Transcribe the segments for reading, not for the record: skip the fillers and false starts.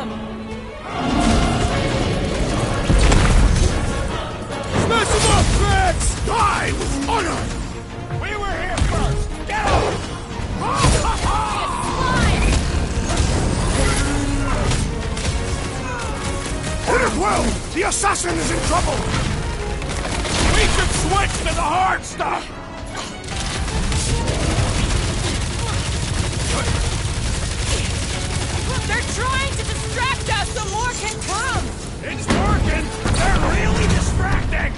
them! Smash them up, Drax! Die with honor! We were here first! Get off! Well, the assassin is in trouble! We should switch to the hard stuff! They're trying to distract us so more can come! It's working! They're really distracting!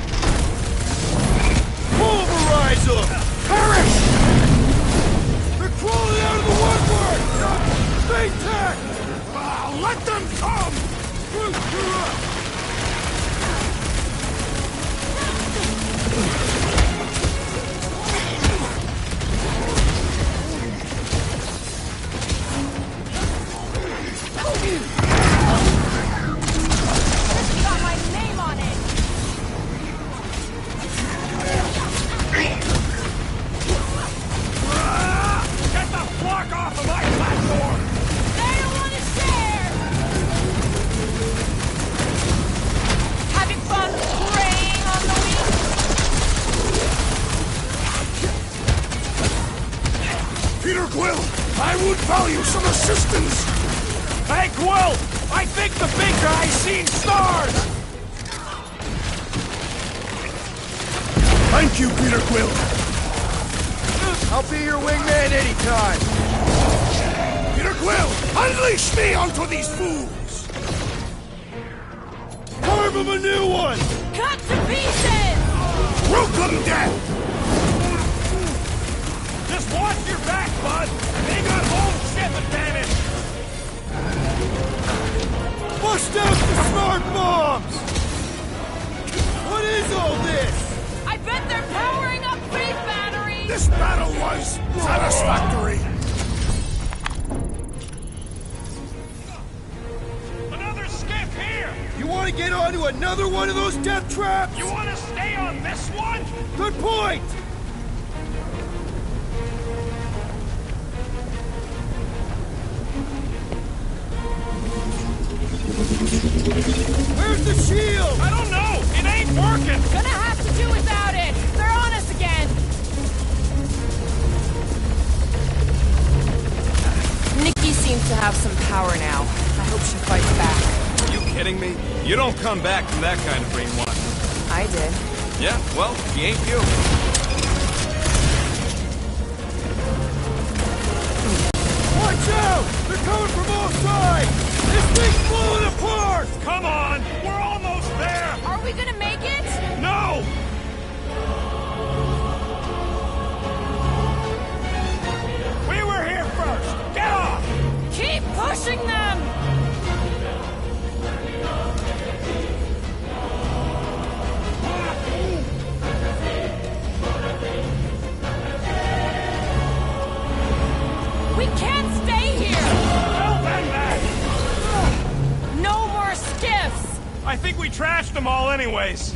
Pulverize them! Perish! They're crawling out of the woodwork! Stay tack! Let them come! Got my name on it! Get the flock off of my platform! They don't want to share! Having fun preying on the weak? Peter Quill, I would value some assistance! Hey, Quill! I think the big guy's seen stars! Thank you, Peter Quill! I'll be your wingman anytime! Peter Quill, unleash me onto these fools! Carve him a new one! Cut to pieces! Welcome, death! Just watch your back, bud! They got home ship advantage! Bust out the smart bombs! What is all this? I bet they're powering up beef batteries! This battle was satisfactory! Another skiff here! You want to get onto another one of those death traps? You want to stay on this one? Good point! Where's the shield? I don't know! It ain't working! Gonna have to do without it! They're on us again! Nikki seems to have some power now. I hope she fights back. Are you kidding me? You don't come back from that kind of brainwashing. I did. Yeah, well, he ain't you. Watch out! They're coming from all sides! This thing's blowing apart! Come on! We're almost there! Are we gonna make it? No! We were here first! Get off! Keep pushing them! We can't stay here! Well, then that! No more skiffs! I think we trashed them all anyways.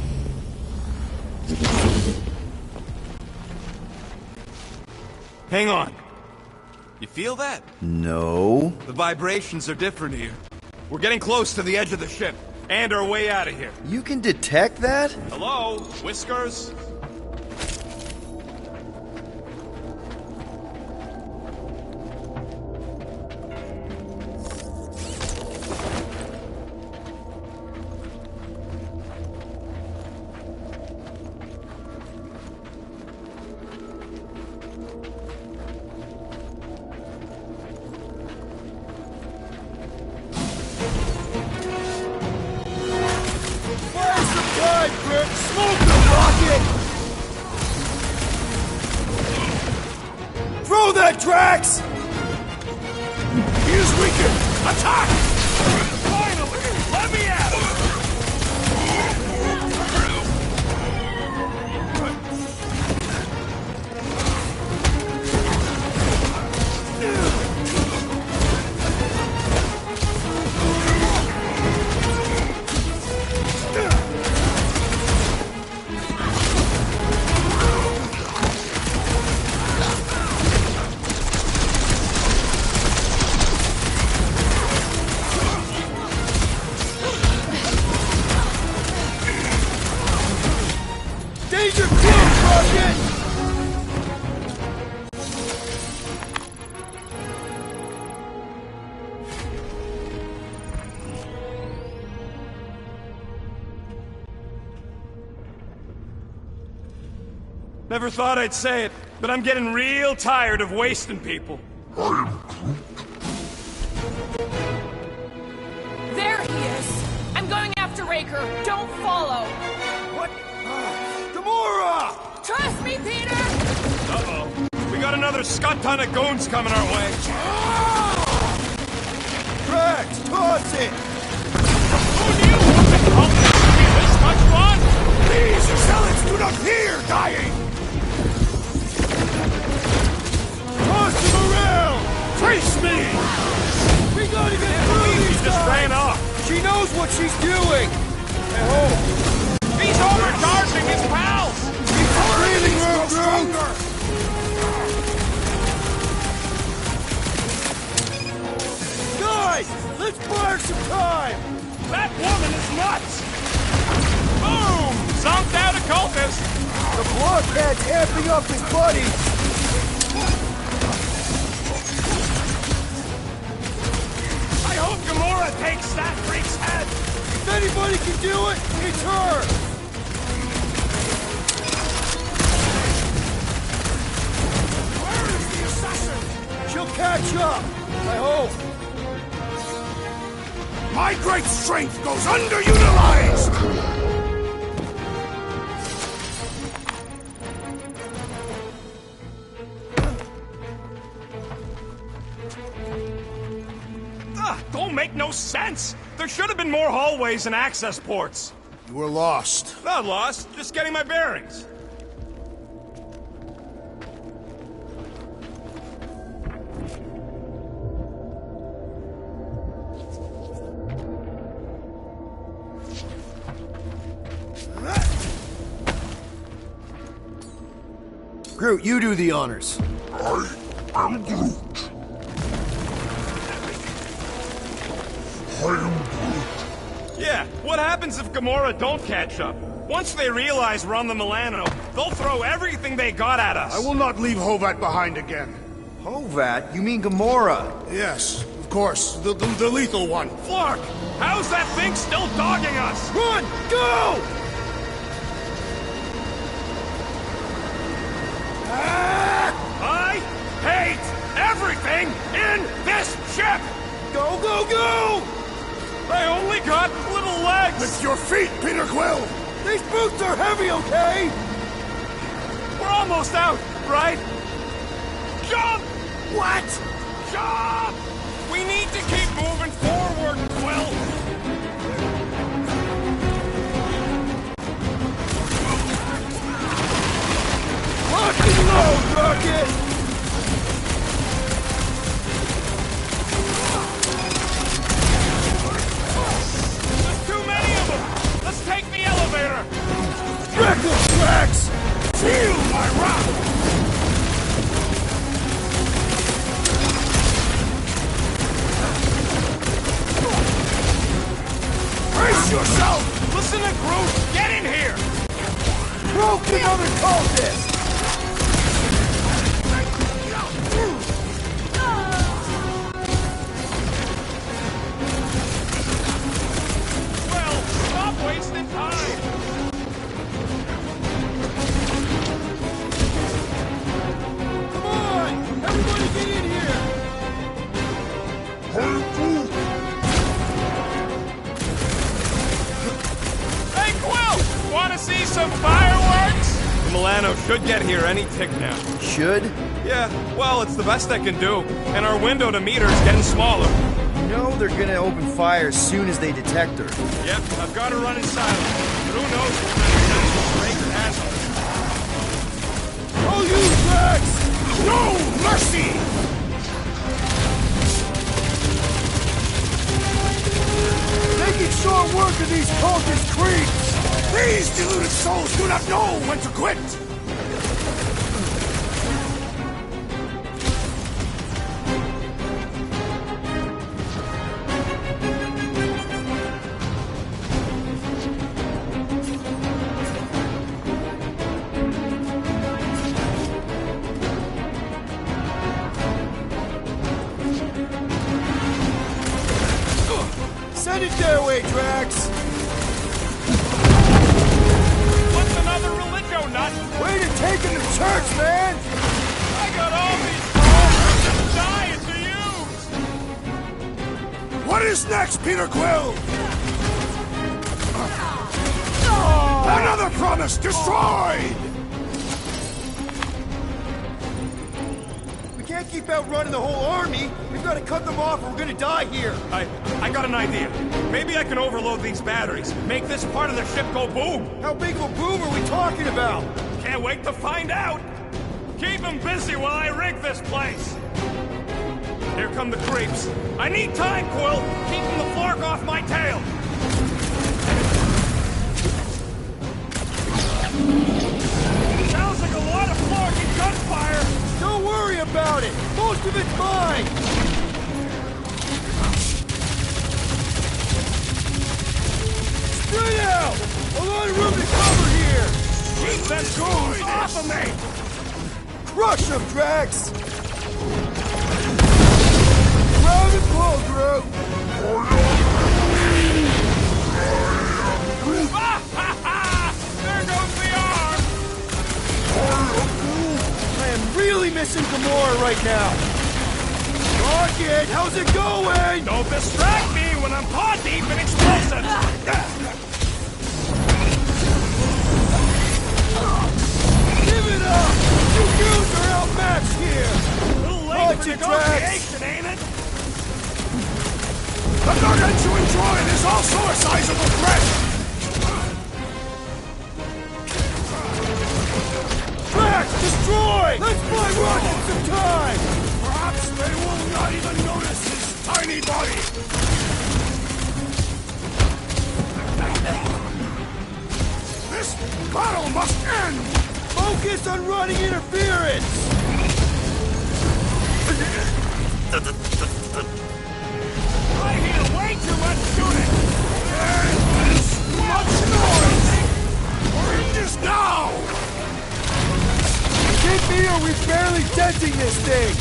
Hang on. You feel that? No. The vibrations are different here. We're getting close to the edge of the ship, and our way out of here. You can detect that? Hello, Whiskers? Fire supply, Grip! Smoke the rocket! Throw that, Drax! He is weakened! Attack! Finally! Let me at him! Never thought I'd say it, but I'm getting real tired of wasting people. There he is! I'm going after Raker. Don't follow! What? Gamora! Trust me, Peter! Uh-oh. We got another scut ton of goons coming our way. Drax, toss it! Who knew moving cultists would be this much fun? These zealots do not fear dying! Toss him around! Trace me! We gotta get through these She just guys. ran off. She knows what she's doing! I hope. He's overcharging his pals! He's breathing room stronger! Guys, let's buy her some time! That woman is nuts! Boom! Zonked out a cultist! The blockhead's amping up his buddies! I hope Gamora takes that freak's head! If anybody can do it, it's her! Where is the assassin? She'll catch up, I hope. My great strength goes underutilized! Don't make no sense! There should have been more hallways and access ports. You were lost. Not lost, just getting my bearings. Groot, you do the honors. I am Groot. I am Groot. Yeah, what happens if Gamora don't catch up? Once they realize we're on the Milano, they'll throw everything they got at us. I will not leave Hovat behind again. Hovat? You mean Gamora? Yes, of course. The lethal one. Flark, how's that thing still dogging us? Run! Go! I hate everything in this ship! Go, go, go! I only got little legs! Lift your feet, Peter Quill! These boots are heavy, okay? We're almost out, right? Jump! What? Jump! We need to keep moving forward, Quill! Lock and load, Rocket! There's too many of them! Let's take the elevator! Wreck them, Drax! Feel my wrath! Brace yourself! Listen to Groot! Get in here! Broke another cultist! Well, stop wasting time! Come on! Everybody get in here! I am Groot. Hey, Quill! Wanna see some fireworks? The Milano should get here any tick now. Should? Yeah, well, it's the best I can do. And our window to meet her is getting smaller. You know they're gonna open fire as soon as they detect her. Yep, I've got to run in silence. But who knows what kind of chemicals Raker has on us. All you, Drax! No mercy! Making short work of these cultist creeps! These deluded souls do not know when to quit! Send it their way, Drax! What's another religio nut? Way to take taking the church, man! I got all these balls dying to use! What is next, Peter Quill? Another promise destroyed! We can't keep outrunning the whole army. We've got to cut them off or we're gonna die here. I got an idea. Maybe I can overload these batteries, make this part of the ship go boom. How big of a boom are we talking about? Can't wait to find out. Keep them busy while I rig this place. Here come the creeps. I need time, Quill. Keeping the flark off my tail. Sounds like a lot of flark and gunfire. Don't worry about it. Most of it's mine. Straight out. A lot of room to cover here. Keep them goons off of me. Crush them, Drax. Round and pull, Drew. There goes the arm! I am really missing Gamora right now. Rocket, how's it going? Don't distract me when I'm paw deep in explosives! Give it up! You dudes are outmatched here! A little late Watch for it, Drax. negotiation, ain't it? The gargantuan droid is also a sizable threat! Drax, destroy! Let's buy Rocket some time! Perhaps they will not even notice his tiny body! This battle must end! Focus on running interference! I hear way too much shooting! Much noise! Or it is now! Keep me or we're barely denting this thing!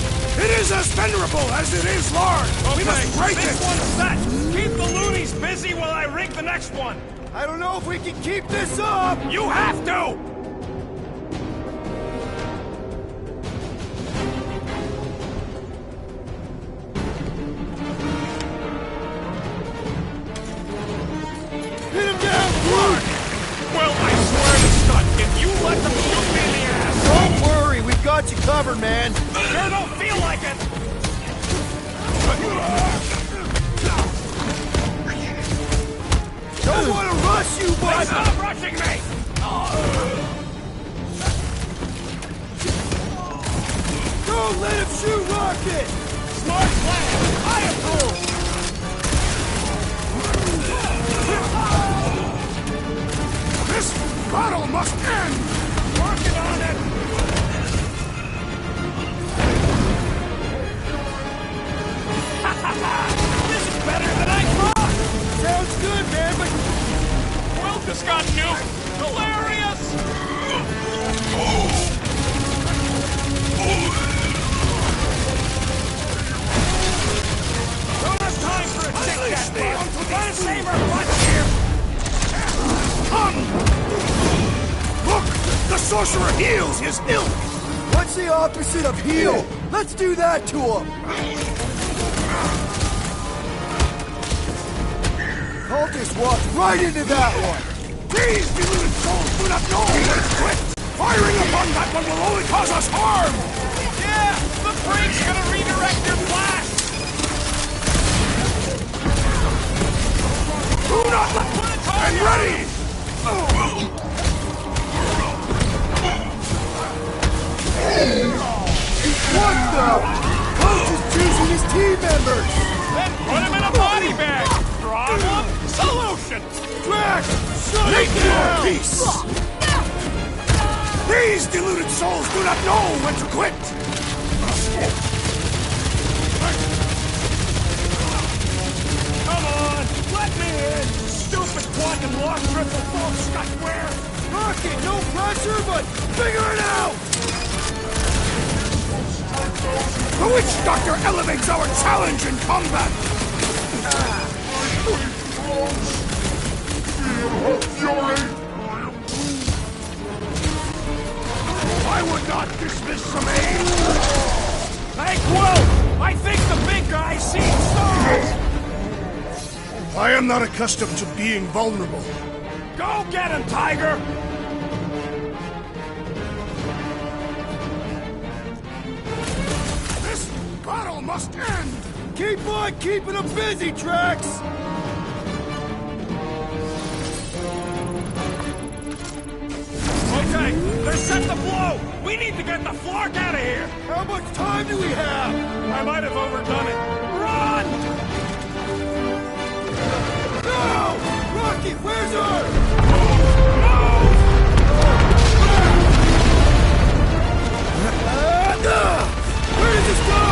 It is as venerable as it is large! We must break this it! one's set! Keep the loonies busy while I rig the next one! I don't know if we can keep this up! You have to! Hit him down, Clark! Well, I swear to Scott, if you let them shoot me in the ass... Don't worry, we've got you covered, man! Sure don't feel like it! Don't want to rush you, Hey, but... stop rushing me! Don't let him shoot Rocket! Smart plan! I approve! This battle must end! Working on it! This is better than I thought! Sounds good, man, but... Quill just got nuked! Hilarious! Don't have time for a chit-chat, man! Gotta save our butts here! Come! Look! The sorcerer heals his ilk! What's the opposite of heal? Let's do that to him! Cultist walked right into that one! These deluded souls do not know when to quit! Firing upon that one will only cause us harm! Yeah! The freak's gonna redirect your blast! Do not let... And ready! What the? Coach is choosing his team members! Then put him in a body bag! Problem? Solution! Drax! Shut Make it your down! peace! These deluded souls do not know when to quit! Come on! Let me in! Stupid quantum lock triple false scuttware! Rocket, no pressure, but figure it out! The Witch Doctor elevates our challenge in combat! not dismiss some aid? Hey, Quill! I think the big guy's seen stars! I am not accustomed to being vulnerable. Go get him, Tiger! This battle must end! Keep on keeping them busy, Drax! Okay, they're set to blow! We need to get the Flark out of here! How much time do we have? I might have overdone it. Run! No! Rocky, where's her? Where does this go?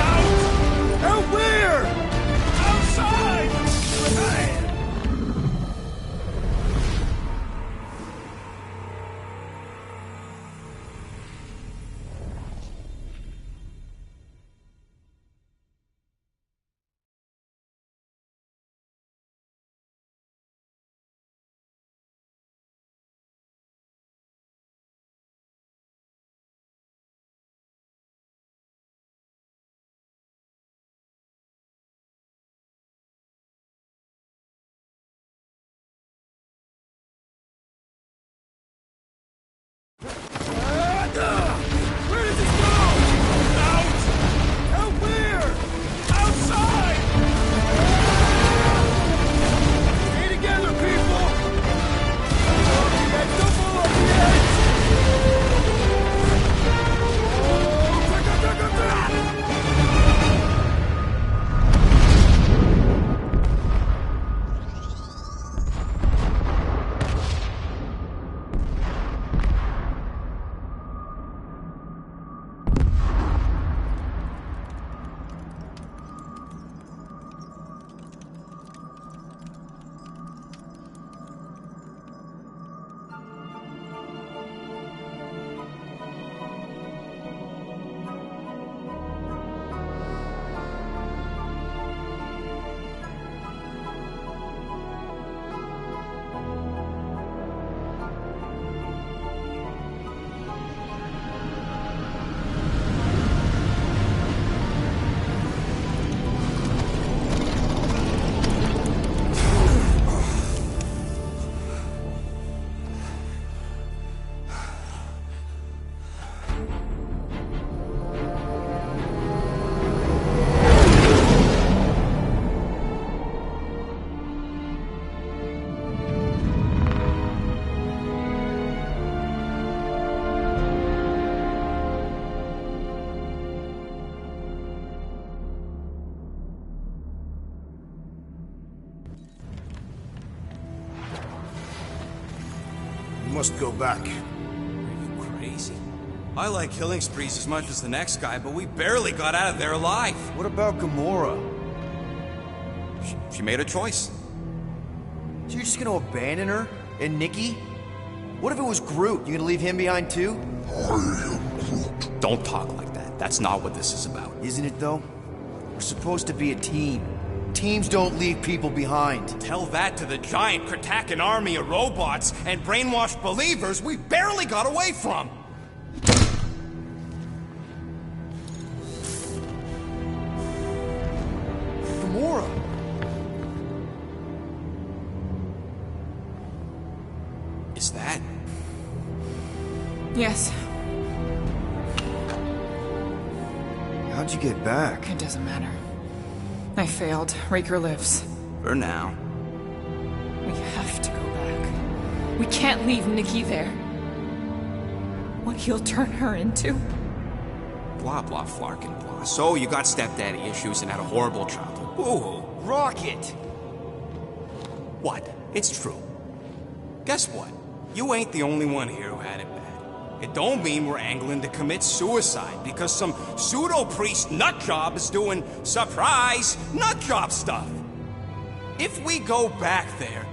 Out! Out where? Outside! Where does this go? Out! Out where? Outside! Stay together, people! Don't blow up yet! We must go back. Are you crazy? I like killing sprees as much as the next guy, but we barely got out of there alive. What about Gamora? She made a choice. So you're just gonna abandon her? And Nikki? What if it was Groot? You gonna leave him behind too? I am Groot. Don't talk like that. That's not what this is about. Isn't it though? We're supposed to be a team. Teams don't leave people behind. Tell that to the giant Kratakan army of robots and brainwashed believers we barely got away from. Gamora! Is that? Yes, How'd you get back? it doesn't matter. I failed. Raker lives. For now. We have to go back. We can't leave Nikki there. What he'll turn her into? Blah, blah, flark and blah. So you got stepdaddy issues and had a horrible childhood. Ooh. Rocket! What? It's true. Guess what? You ain't the only one here who had it bad. It don't mean we're angling to commit suicide because some pseudo-priest nutjob is doing surprise nutjob stuff. If we go back there,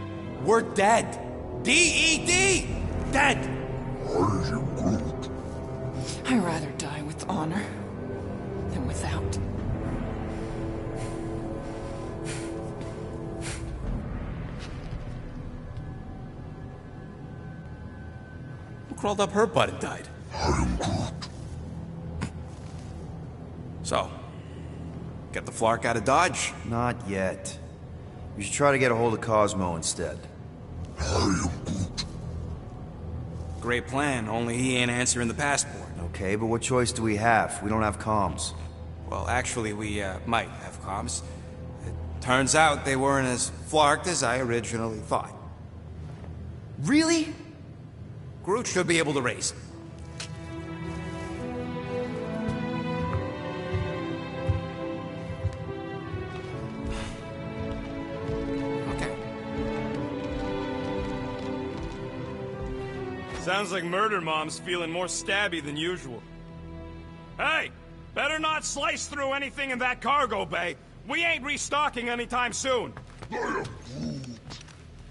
we're dead. D-E-D! Dead! I am Groot. I'd rather die with honor than without. Who crawled up her butt and died? I am Flark out of Dodge? Not yet. You should try to get a hold of Cosmo instead. I am Groot. Great plan, only he ain't answering the passport. Okay, but what choice do we have? We don't have comms. Well, actually, we might have comms. It turns out they weren't as flarked as I originally thought. Really? Groot should be able to raise it. Okay. Sounds like Murder Mom's feeling more stabby than usual. Hey! Better not slice through anything in that cargo bay. We ain't restocking anytime soon. I am Groot.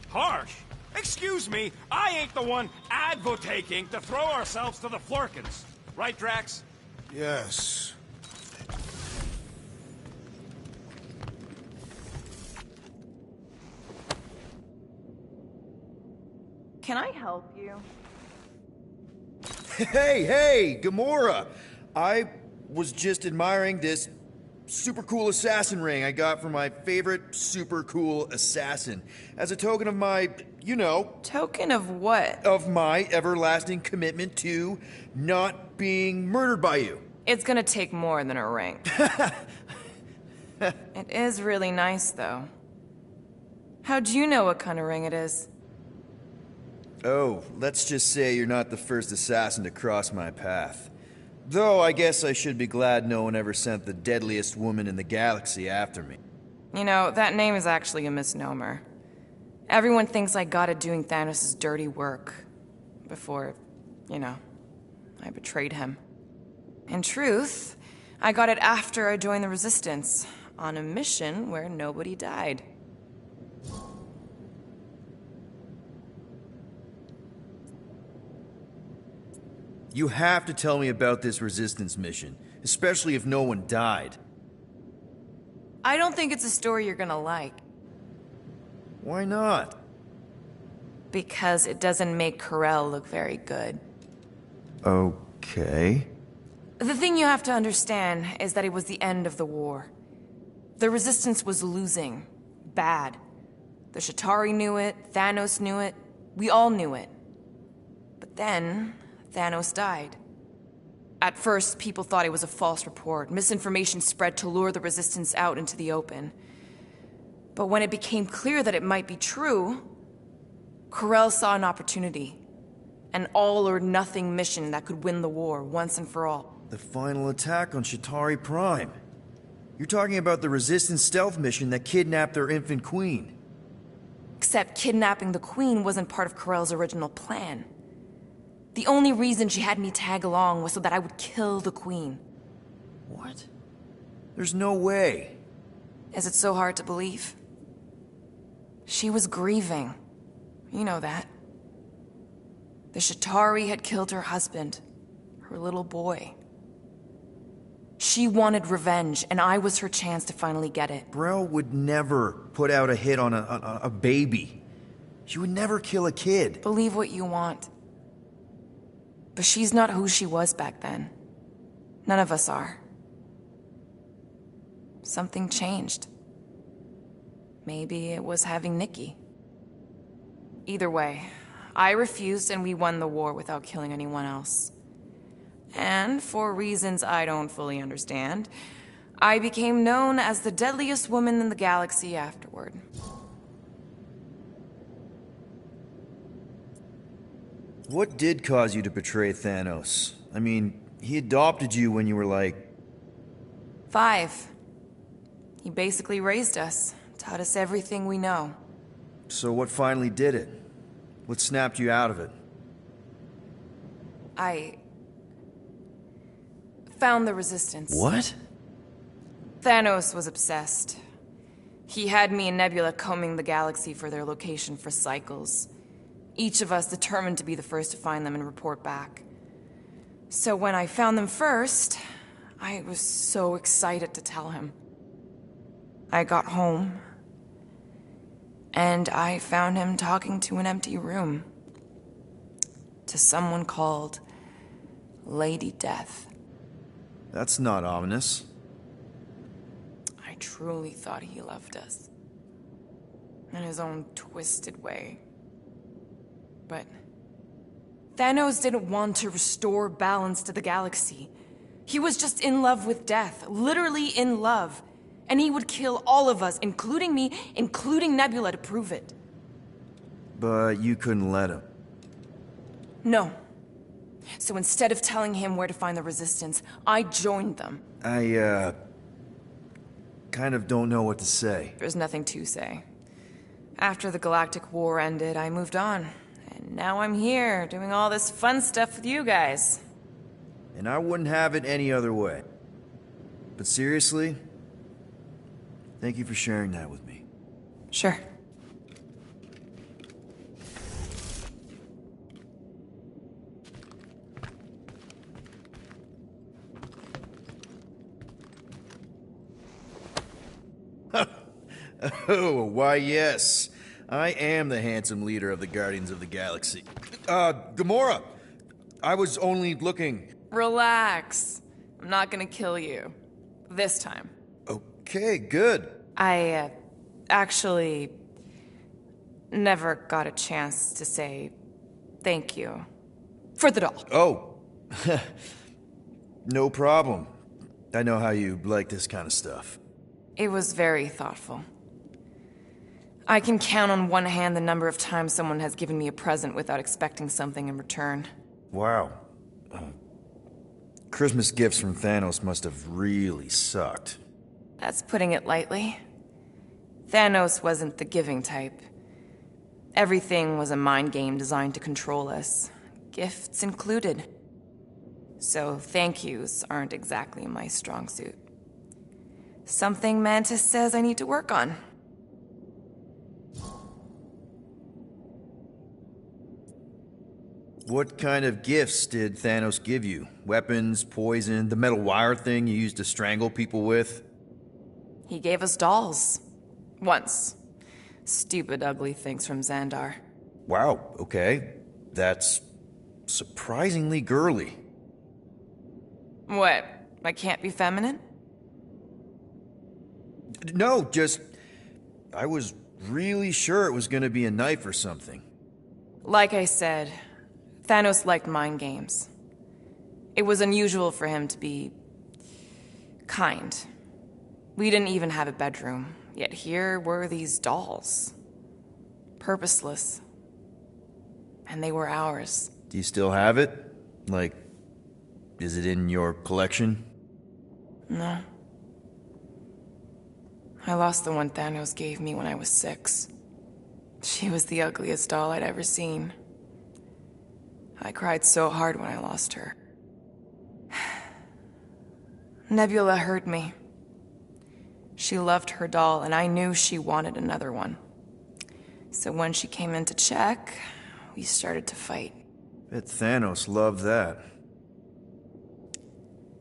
Harsh? Excuse me, I ain't the one advocating to throw ourselves to the Flurkins. Right, Drax? Yes. Can I help you? Hey, Gamora! I was just admiring this super cool assassin ring I got from my favorite super cool assassin. As a token of my, you know... Token of what? Of my everlasting commitment to not being murdered by you. It's gonna take more than a ring. It is really nice, though. How'd you know what kind of ring it is? Oh, let's just say you're not the first assassin to cross my path. Though I guess I should be glad no one ever sent the deadliest woman in the galaxy after me. You know, that name is actually a misnomer. Everyone thinks I got it doing Thanos' dirty work. Before, you know, I betrayed him. In truth, I got it after I joined the Resistance, on a mission where nobody died. You have to tell me about this Resistance mission, especially if no one died. I don't think it's a story you're gonna like. Why not? Because it doesn't make Carell look very good. Okay. The thing you have to understand is that it was the end of the war. The Resistance was losing. Bad. The Chitauri knew it, Thanos knew it, we all knew it. But then, Thanos died. At first, people thought it was a false report. Misinformation spread to lure the Resistance out into the open. But when it became clear that it might be true, Carell saw an opportunity. An all-or-nothing mission that could win the war once and for all. The final attack on Chitauri Prime. You're talking about the Resistance stealth mission that kidnapped their infant queen. Except kidnapping the Queen wasn't part of Carell's original plan. The only reason she had me tag along was so that I would kill the Queen. What? There's no way. Is it so hard to believe? She was grieving. You know that. The Chitauri had killed her husband, her little boy. She wanted revenge, and I was her chance to finally get it. Brell would never put out a hit on a baby. She would never kill a kid. Believe what you want. But she's not who she was back then. None of us are. Something changed. Maybe it was having Nikki. Either way, I refused and we won the war without killing anyone else. And for reasons I don't fully understand, I became known as the deadliest woman in the galaxy afterward. What did cause you to betray Thanos? I mean, he adopted you when you were like... 5. He basically raised us, taught us everything we know. So what finally did it? What snapped you out of it? I found the Resistance. What? Thanos was obsessed. He had me and Nebula combing the galaxy for their location for cycles. Each of us determined to be the first to find them and report back. So when I found them first, I was so excited to tell him. I got home, and I found him talking to an empty room. To someone called Lady Death. That's not ominous. I truly thought he loved us. In his own twisted way. But Thanos didn't want to restore balance to the galaxy. He was just in love with death, literally in love. And he would kill all of us, including me, including Nebula, to prove it. But you couldn't let him. No. So instead of telling him where to find the Resistance, I joined them. I, kind of don't know what to say. There's nothing to say. After the Galactic War ended, I moved on. And now I'm here, doing all this fun stuff with you guys. And I wouldn't have it any other way. But seriously, thank you for sharing that with me. Sure. Oh, why yes. I am the handsome leader of the Guardians of the Galaxy. Gamora! I was only looking... Relax. I'm not gonna kill you. This time. Okay, good. I, actually... never got a chance to say thank you. For the doll. Oh. No problem. I know how you like this kind of stuff. It was very thoughtful. I can count on one hand the number of times someone has given me a present without expecting something in return. Wow. Christmas gifts from Thanos must have really sucked. That's putting it lightly. Thanos wasn't the giving type. Everything was a mind game designed to control us, gifts included. So thank yous aren't exactly my strong suit. Something Mantis says I need to work on. What kind of gifts did Thanos give you? Weapons, poison, the metal wire thing you used to strangle people with? He gave us dolls. Once. Stupid, ugly things from Xandar. Wow, okay. That's surprisingly girly. What? I can't be feminine? No, just... I was really sure it was gonna be a knife or something. Like I said, Thanos liked mind games. It was unusual for him to be... kind. We didn't even have a bedroom, yet here were these dolls. Purposeless. And they were ours. Do you still have it? Like, is it in your collection? No. I lost the one Thanos gave me when I was 6. She was the ugliest doll I'd ever seen. I cried so hard when I lost her. Nebula hurt me. She loved her doll, and I knew she wanted another one. So when she came in to check, we started to fight. Bet Thanos loved that.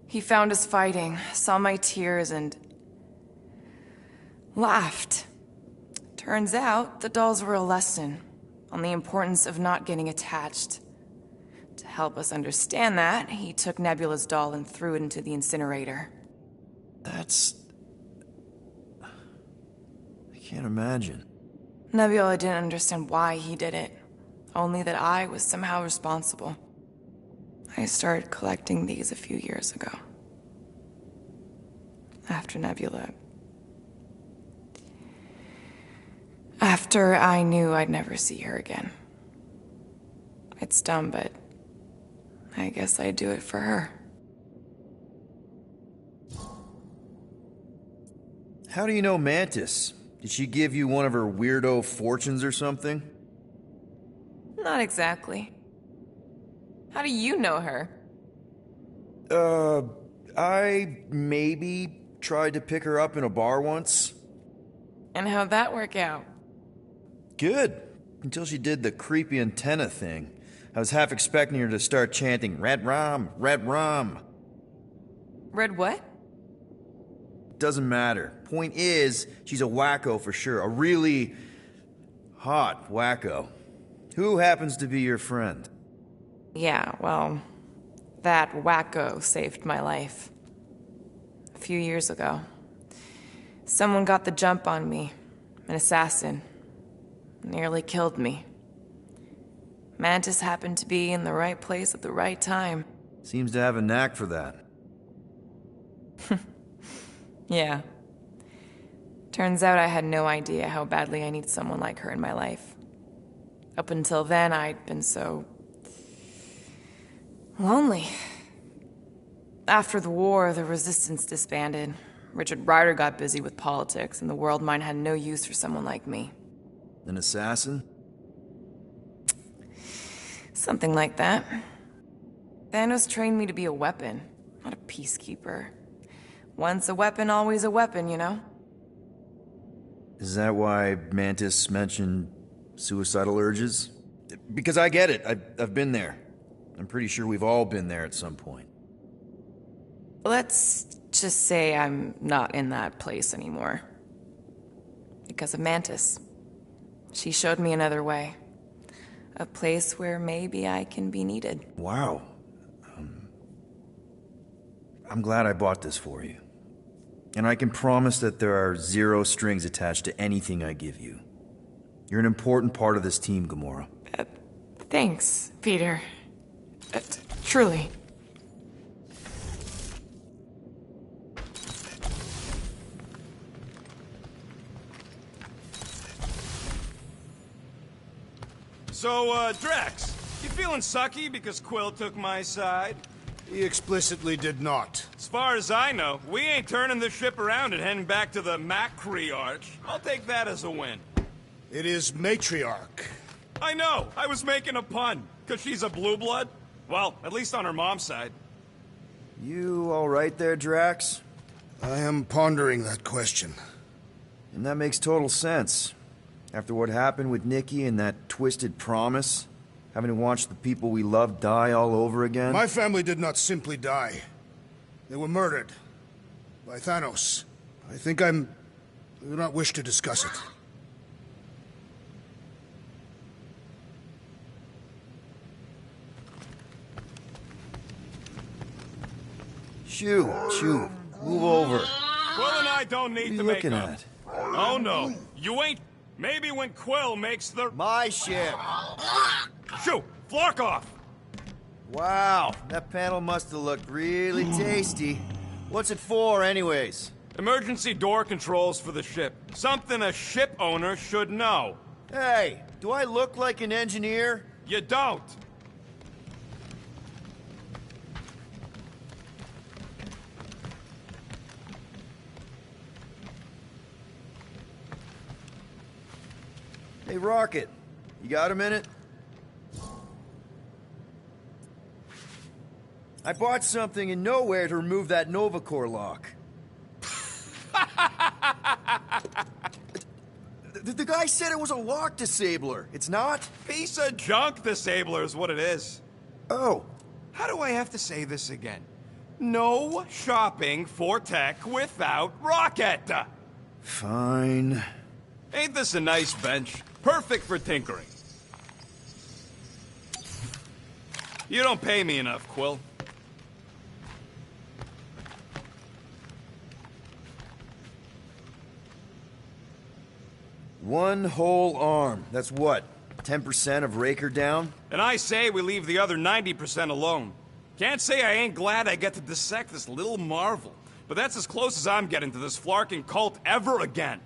He found us fighting, saw my tears, and laughed. Turns out, the dolls were a lesson on the importance of not getting attached. To help us understand that, he took Nebula's doll and threw it into the incinerator. That's... I can't imagine. Nebula didn't understand why he did it, only that I was somehow responsible. I started collecting these a few years ago. After Nebula. After I knew I'd never see her again. It's dumb, but I guess I'd do it for her. How do you know Mantis? Did she give you one of her weirdo fortunes or something? Not exactly. How do you know her? I maybe tried to pick her up in a bar once. And how'd that work out? Good. Until she did the creepy antenna thing. I was half expecting her to start chanting, Red Rum, Red Rum. Red what? Doesn't matter. Point is, she's a wacko for sure. A really hot wacko. Who happens to be your friend? Yeah, well, that wacko saved my life. A few years ago. Someone got the jump on me. An assassin. Nearly killed me. Mantis happened to be in the right place at the right time. Seems to have a knack for that. Yeah. Turns out I had no idea how badly I needed someone like her in my life. Up until then, I'd been so... lonely. After the war, the resistance disbanded. Richard Ryder got busy with politics, and the world mine had no use for someone like me. An assassin? Something like that. Thanos trained me to be a weapon, not a peacekeeper. Once a weapon, always a weapon, you know? Is that why Mantis mentioned suicidal urges? Because I get it. I've been there. I'm pretty sure we've all been there at some point. Let's just say I'm not in that place anymore. Because of Mantis. She showed me another way. A place where maybe I can be needed. Wow. I'm glad I bought this for you. And I can promise that there are zero strings attached to anything I give you. You're an important part of this team, Gamora. Thanks, Peter. Truly. So, Drax, you feeling sucky because Quill took my side? He explicitly did not. As far as I know, we ain't turning the ship around and heading back to the Matriarch. I'll take that as a win. It is matriarch. I know, I was making a pun. Because she's a blue blood? Well, at least on her mom's side. You all right there, Drax? I am pondering that question. And that makes total sense. After what happened with Nikki and that twisted promise, having to watch the people we love die all over again. My family did not simply die. They were murdered. By Thanos. I do not wish to discuss it. Shoo, move over. Quill and I don't need to make looking up. at? Oh no, you ain't. Maybe when Quill makes the... My ship. Shoo! Flark off! Wow, that panel must have looked really tasty. What's it for, anyways? Emergency door controls for the ship. Something a ship owner should know. Hey, do I look like an engineer? You don't. Hey, Rocket, you got a minute? I bought something in nowhere to remove that Nova Core lock. The guy said it was a lock disabler. It's not? Piece of junk disabler is what it is. Oh. How do I have to say this again? No shopping for tech without Rocket! Fine. Ain't this a nice bench? Perfect for tinkering. You don't pay me enough, Quill. One whole arm. That's what? 10% of Raker down? And I say we leave the other 90% alone. Can't say I ain't glad I get to dissect this little marvel. But that's as close as I'm getting to this flarking cult ever again.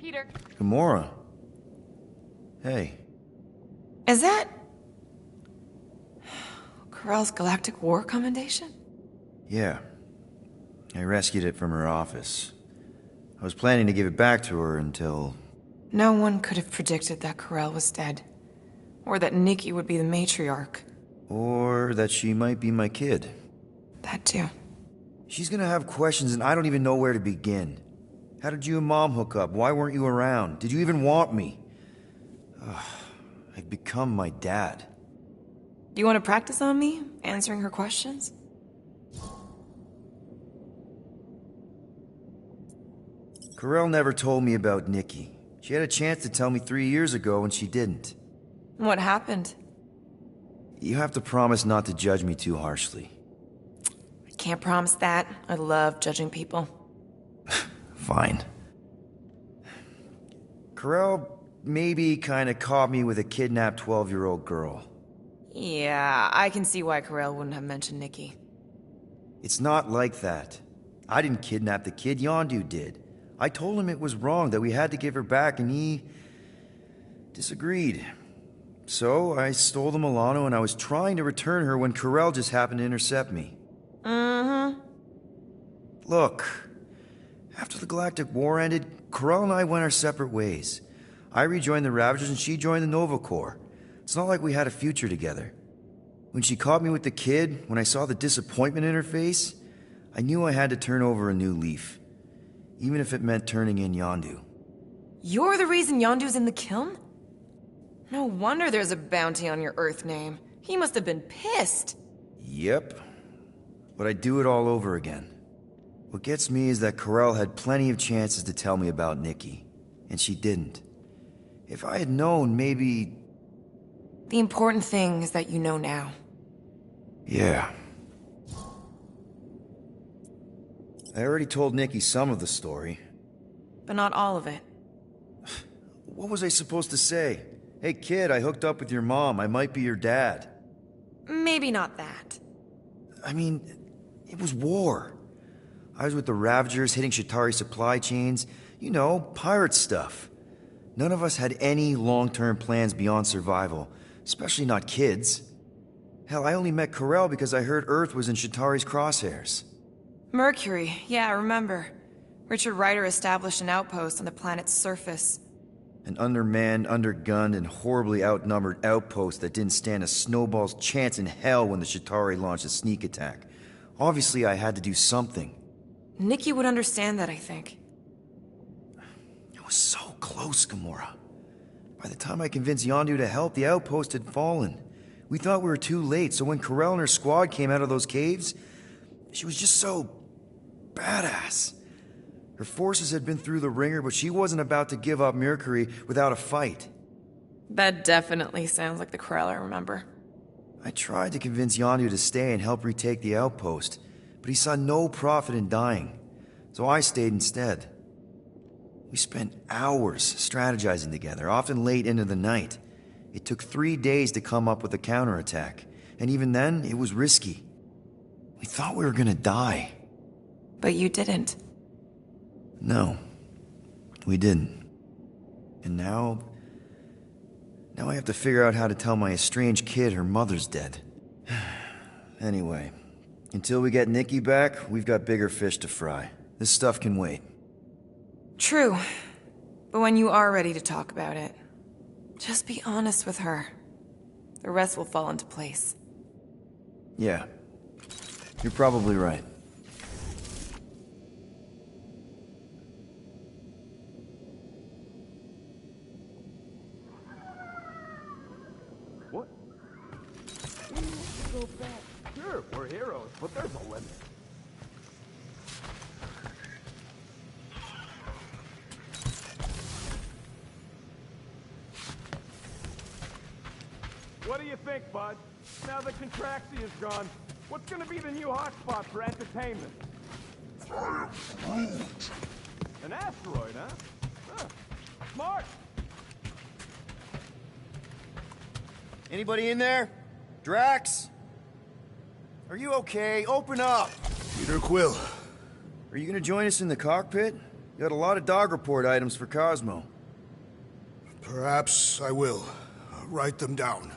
Peter. Gamora. Hey. Is that... Corell's Galactic War Commendation? Yeah. I rescued it from her office. I was planning to give it back to her until... No one could have predicted that Corell was dead. Or that Nikki would be the matriarch. Or that she might be my kid. That too. She's gonna have questions and I don't even know where to begin. How did you and Mom hook up? Why weren't you around? Did you even want me? I've become my dad. Do you want to practice on me, answering her questions? Corell never told me about Nikki. She had a chance to tell me 3 years ago and she didn't. What happened? You have to promise not to judge me too harshly. I can't promise that. I love judging people. Fine. Corell maybe kinda caught me with a kidnapped 12-year-old girl. Yeah, I can see why Corell wouldn't have mentioned Nikki. It's not like that. I didn't kidnap the kid, Yondu did. I told him it was wrong, that we had to give her back, and he... disagreed. So, I stole the Milano and I was trying to return her when Corell just happened to intercept me. Mm-hmm. Look, after the Galactic War ended, Corell and I went our separate ways. I rejoined the Ravagers and she joined the Nova Corps. It's not like we had a future together. When she caught me with the kid, when I saw the disappointment in her face, I knew I had to turn over a new leaf. Even if it meant turning in Yondu. You're the reason Yondu's in the kiln? No wonder there's a bounty on your Earth name. He must have been pissed. Yep. But I'd do it all over again. What gets me is that Corell had plenty of chances to tell me about Nikki. And she didn't. If I had known, maybe... The important thing is that you know now. Yeah. I already told Nikki some of the story. But not all of it. What was I supposed to say? Hey kid, I hooked up with your mom. I might be your dad. Maybe not that. I mean, it was war. I was with the Ravagers hitting Shatari supply chains. You know, pirate stuff. None of us had any long-term plans beyond survival. Especially not kids. Hell, I only met Corell because I heard Earth was in Shatari's crosshairs. Mercury, yeah, I remember. Richard Ryder established an outpost on the planet's surface. An undermanned, undergunned, and horribly outnumbered outpost that didn't stand a snowball's chance in hell when the Shatari launched a sneak attack. Obviously, I had to do something. Nikki would understand that, I think. It was so close, Gamora. By the time I convinced Yondu to help, the outpost had fallen. We thought we were too late, so when Corell and her squad came out of those caves, she was just so... badass. Her forces had been through the ringer, but she wasn't about to give up Mercury without a fight. That definitely sounds like the Corell I remember. I tried to convince Yondu to stay and help retake the outpost, but he saw no profit in dying, so I stayed instead. We spent hours strategizing together, often late into the night. It took 3 days to come up with a counterattack, and even then, it was risky. We thought we were gonna die. But you didn't. No, we didn't. And now I have to figure out how to tell my estranged kid her mother's dead. Anyway, until we get Nikki back, we've got bigger fish to fry. This stuff can wait. True. But when you are ready to talk about it, just be honest with her. The rest will fall into place. Yeah, you're probably right. What? Go back. Sure, we're heroes, but there's a limit. What do you think, bud? Now that Contraxi is gone, what's gonna be the new hotspot for entertainment? An asteroid, huh? Huh. Smart! Anybody in there? Drax? Are you okay? Open up! Peter Quill. Are you gonna join us in the cockpit? You got a lot of dog report items for Cosmo. Perhaps I will. Write them down.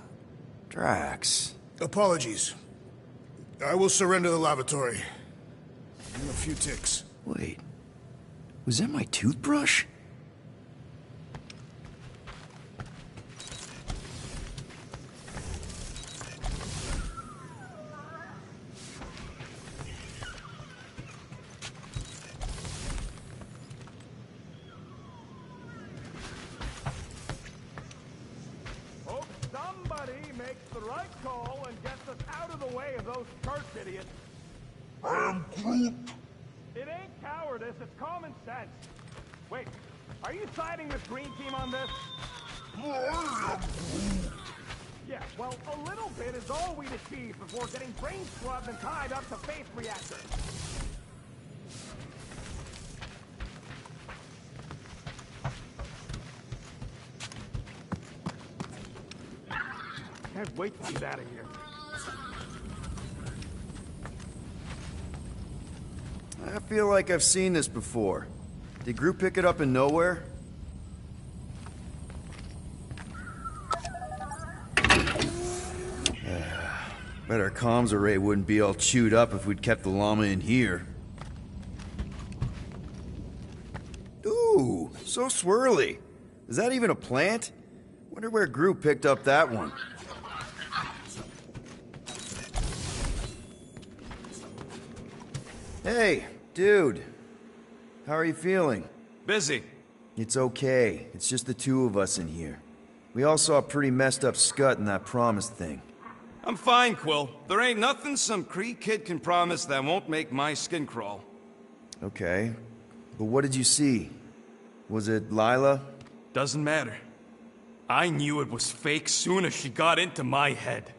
Drax. Apologies. I will surrender the lavatory. In a few ticks. Wait. Was that my toothbrush? Hope somebody makes the right call and gets us out of the way of those church idiots. I am Groot. It ain't cowardice, it's common sense. Wait, are you siding with Green Team on this? I am Groot. Yeah, well, a little bit is all we'd achieve before getting brain scrubbed and tied up to faith reactors. Can't wait to get out of here. I feel like I've seen this before. Did Groot pick it up in nowhere? Bet our comms array wouldn't be all chewed up if we'd kept the llama in here. Ooh, so swirly. Is that even a plant? Wonder where Groot picked up that one. Hey, dude. How are you feeling? Busy. It's okay. It's just the two of us in here. We all saw a pretty messed up scut in that promise thing. I'm fine, Quill. There ain't nothing some Kree kid can promise that won't make my skin crawl. Okay. But what did you see? Was it Lila? Doesn't matter. I knew it was fake soon as she got into my head.